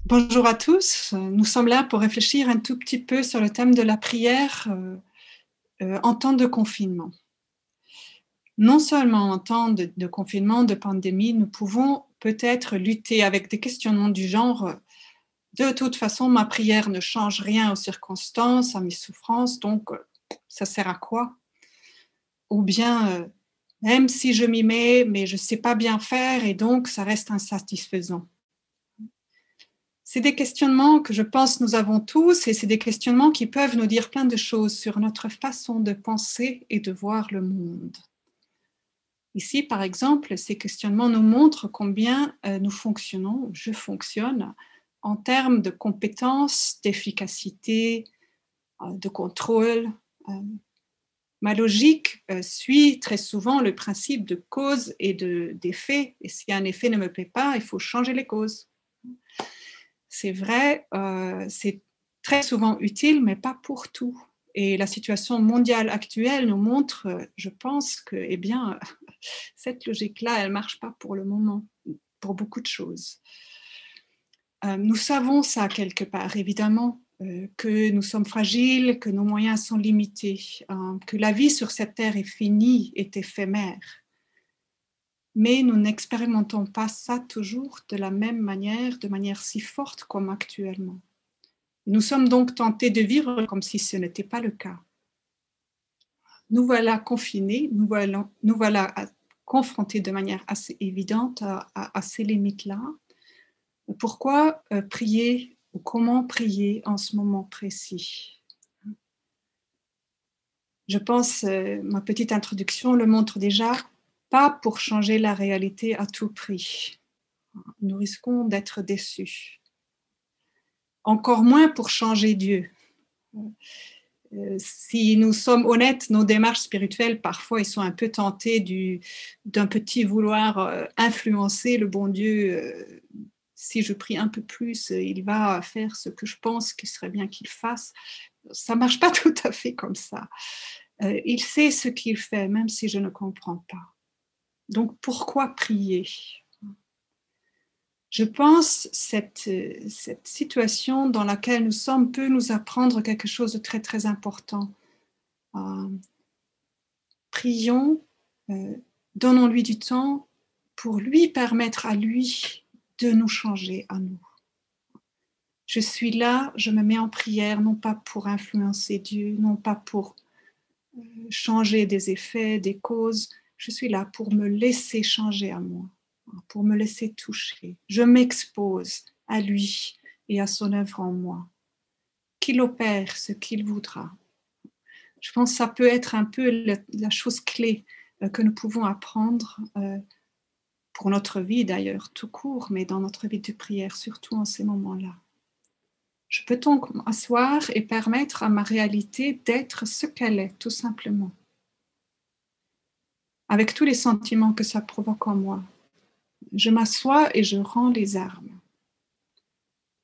Bonjour à tous. Nous sommes là pour réfléchir un tout petit peu sur le thème de la prière en temps de confinement. Non seulement en temps de confinement, de pandémie, nous pouvons peut-être lutter avec des questionnements du genre de toute façon, ma prière ne change rien aux circonstances, à mes souffrances, donc ça sert à quoi? Ou bien, même si je m'y mets, mais je ne sais pas bien faire et donc ça reste insatisfaisant. C'est des questionnements que je pense nous avons tous et c'est des questionnements qui peuvent nous dire plein de choses sur notre façon de penser et de voir le monde. Ici, par exemple, ces questionnements nous montrent combien nous fonctionnons, je fonctionne, en termes de compétences, d'efficacité, de contrôle. Ma logique suit très souvent le principe de cause et d'effet. Et si un effet ne me plaît pas, il faut changer les causes. C'est vrai, c'est très souvent utile, mais pas pour tout. Et la situation mondiale actuelle nous montre, je pense que, eh bien, cette logique-là, elle ne marche pas pour le moment, pour beaucoup de choses. Nous savons ça quelque part, évidemment, que nous sommes fragiles, que nos moyens sont limités, que la vie sur cette terre est finie, est éphémère. Mais nous n'expérimentons pas ça toujours de la même manière, de manière si forte comme actuellement. Nous sommes donc tentés de vivre comme si ce n'était pas le cas. Nous voilà confinés, nous voilà confrontés de manière assez évidente à ces limites-là. Pourquoi prier ou comment prier en ce moment précis? Je pense, ma petite introduction le montre déjà, pas pour changer la réalité à tout prix. Nous risquons d'être déçus. Encore moins pour changer Dieu. Si nous sommes honnêtes, nos démarches spirituelles, parfois, ils sont un peu tentés d'un petit vouloir influencer le bon Dieu. Si je prie un peu plus, il va faire ce que je pense qu'il serait bien qu'il fasse. Ça ne marche pas tout à fait comme ça. Il sait ce qu'il fait, même si je ne comprends pas. Donc, pourquoi prier? Je pense que cette situation dans laquelle nous sommes peut nous apprendre quelque chose de très, très important. Prions, donnons-lui du temps pour lui permettre à lui de nous changer à nous. Je suis là, je me mets en prière, non pas pour influencer Dieu, non pas pour changer des effets, des causes. Je suis là pour me laisser changer à moi, pour me laisser toucher. Je m'expose à lui et à son œuvre en moi. Qu'il opère ce qu'il voudra. Je pense que ça peut être un peu la chose clé que nous pouvons apprendre pour notre vie d'ailleurs, tout court, mais dans notre vie de prière, surtout en ces moments-là. Je peux donc m'asseoir et permettre à ma réalité d'être ce qu'elle est, tout simplement, avec tous les sentiments que ça provoque en moi. Je m'assois et je rends les armes.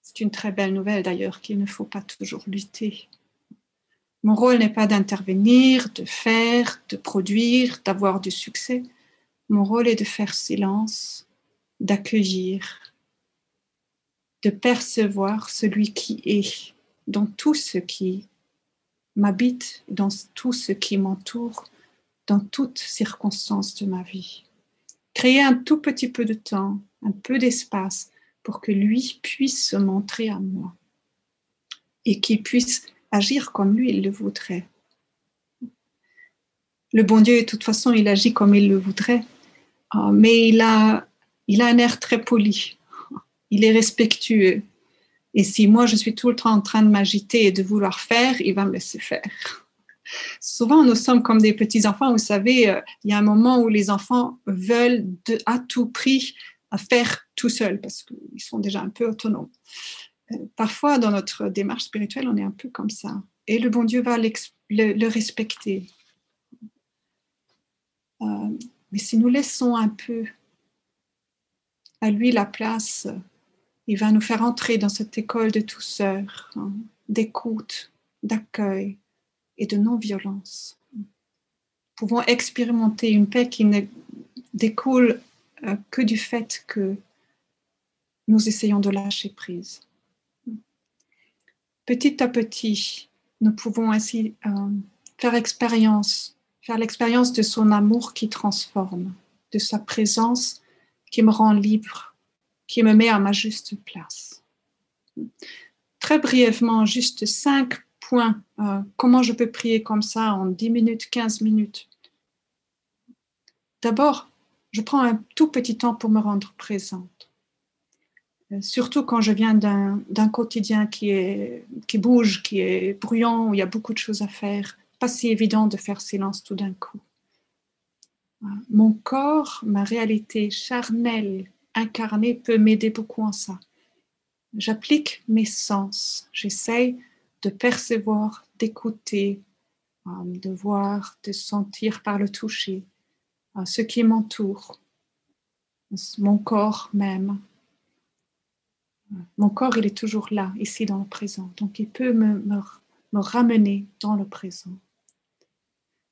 C'est une très belle nouvelle d'ailleurs qu'il ne faut pas toujours lutter. Mon rôle n'est pas d'intervenir, de faire, de produire, d'avoir du succès. Mon rôle est de faire silence, d'accueillir, de percevoir celui qui est dans tout ce qui m'habite, dans tout ce qui m'entoure, dans toutes circonstances de ma vie. Créer un tout petit peu de temps, un peu d'espace pour que lui puisse se montrer à moi et qu'il puisse agir comme lui il le voudrait. Le bon Dieu, de toute façon, il agit comme il le voudrait, mais il a un air très poli, il est respectueux. Et si moi, je suis tout le temps en train de m'agiter et de vouloir faire, il va me laisser faire. Souvent, nous sommes comme des petits-enfants. Vous savez, il y a un moment où les enfants veulent à tout prix faire tout seuls parce qu'ils sont déjà un peu autonomes. Parfois, dans notre démarche spirituelle, on est un peu comme ça. Et le bon Dieu va le respecter. Mais si nous laissons un peu à lui la place, il va nous faire entrer dans cette école de douceur, d'écoute, d'accueil et de non-violence. Nous pouvons expérimenter une paix qui ne découle que du fait que nous essayons de lâcher prise. petit à petit, nous pouvons ainsi faire l'expérience de son amour qui transforme, de sa présence qui me rend libre, qui me met à ma juste place. Très brièvement, juste 5 points. Comment je peux prier comme ça en 10 minutes, 15 minutes? D'abord, je prends un tout petit temps pour me rendre présente. Surtout quand je viens d'un quotidien qui bouge, qui est bruyant, où il y a beaucoup de choses à faire. Pas si évident de faire silence tout d'un coup. Mon corps, ma réalité charnelle, incarnée, peut m'aider beaucoup en ça. J'applique mes sens. J'essaye de percevoir, d'écouter, de voir, de sentir par le toucher ce qui m'entoure, mon corps même. Mon corps, il est toujours là, ici dans le présent. Donc, il peut me ramener dans le présent.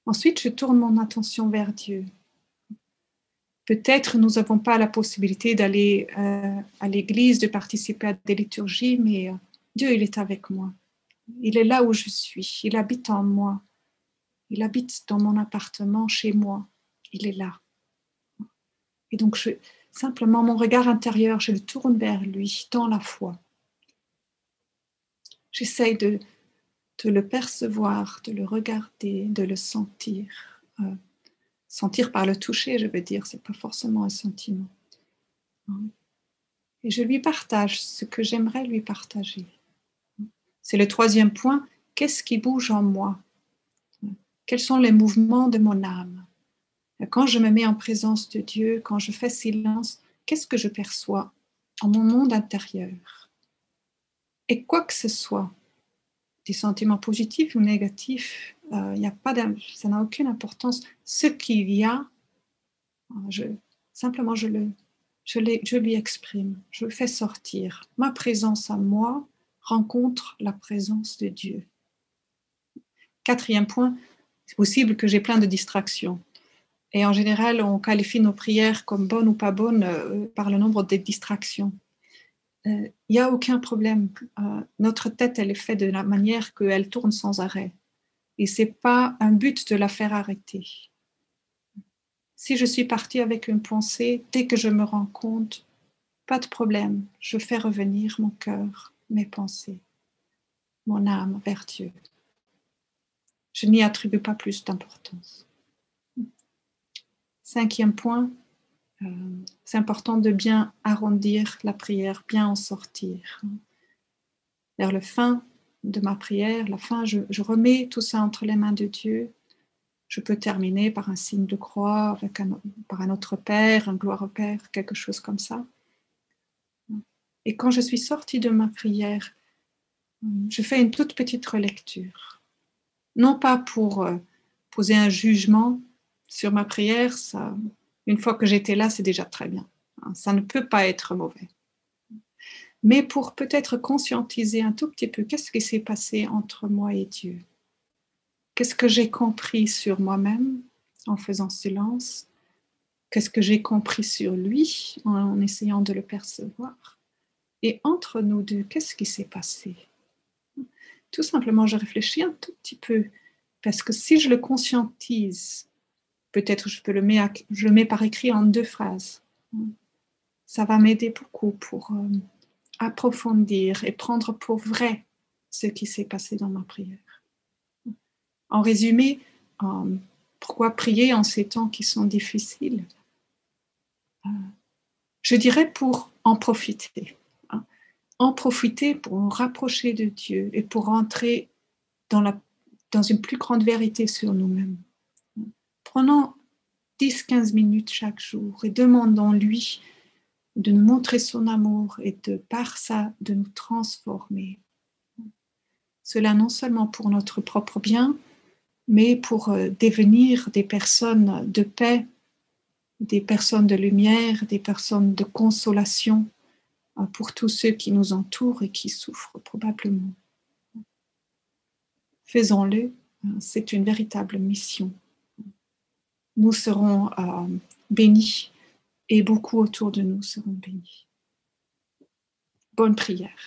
Ensuite, je tourne mon attention vers Dieu. Peut-être nous n'avons pas la possibilité d'aller à l'église, de participer à des liturgies, mais Dieu, il est avec moi. Il est là où je suis. Il habite en moi. Il habite dans mon appartement, chez moi. Il est là. Et donc, simplement, mon regard intérieur, je le tourne vers lui, dans la foi. J'essaye de le percevoir, de le regarder, de le sentir. Sentir par le toucher, je veux dire, ce n'est pas forcément un sentiment. Et je lui partage ce que j'aimerais lui partager. C'est le 3e point. Qu'est-ce qui bouge en moi? Quels sont les mouvements de mon âme? Quand je me mets en présence de Dieu, quand je fais silence, qu'est-ce que je perçois en mon monde intérieur? Et quoi que ce soit, des sentiments positifs ou négatifs, ça n'a aucune importance. Ce qu'il y a, simplement je lui exprime, je le fais sortir. Ma présence à moi rencontre la présence de Dieu. 4e point, c'est possible que j'ai plein de distractions. Et en général, on qualifie nos prières comme bonnes ou pas bonnes par le nombre de distractions. Il n'y a aucun problème. Notre tête, elle est faite de la manière qu'elle tourne sans arrêt. Et ce n'est pas un but de la faire arrêter. Si je suis partie avec une pensée, dès que je me rends compte, pas de problème, je fais revenir mon cœur, mes pensées, mon âme vers Dieu. Je n'y attribue pas plus d'importance. 5e point, c'est important de bien arrondir la prière, bien en sortir. Vers la fin de ma prière, je remets tout ça entre les mains de Dieu. Je peux terminer par un signe de croix, par un autre Père, un gloire au Père, quelque chose comme ça. Et quand je suis sortie de ma prière, je fais une toute petite relecture. Non pas pour poser un jugement sur ma prière, ça, une fois que j'étais là, c'est déjà très bien. Ça ne peut pas être mauvais. Mais pour peut-être conscientiser un tout petit peu, qu'est-ce qui s'est passé entre moi et Dieu? Qu'est-ce que j'ai compris sur moi-même en faisant silence? Qu'est-ce que j'ai compris sur lui en essayant de le percevoir? Et entre nous deux, qu'est-ce qui s'est passé? Tout simplement, je réfléchis un tout petit peu, parce que si je le conscientise, peut-être je le mets par écrit en 2 phrases. Ça va m'aider beaucoup pour approfondir et prendre pour vrai ce qui s'est passé dans ma prière. En résumé, pourquoi prier en ces temps qui sont difficiles? Je dirais pour en profiter. En profiter pour nous rapprocher de Dieu et pour entrer dans une plus grande vérité sur nous-mêmes. Prenons 10-15 minutes chaque jour et demandons-lui de nous montrer son amour et par ça, de nous transformer. Cela non seulement pour notre propre bien, mais pour devenir des personnes de paix, des personnes de lumière, des personnes de consolation pour tous ceux qui nous entourent et qui souffrent probablement. Faisons-le, c'est une véritable mission. Nous serons bénis et beaucoup autour de nous seront bénis. Bonne prière.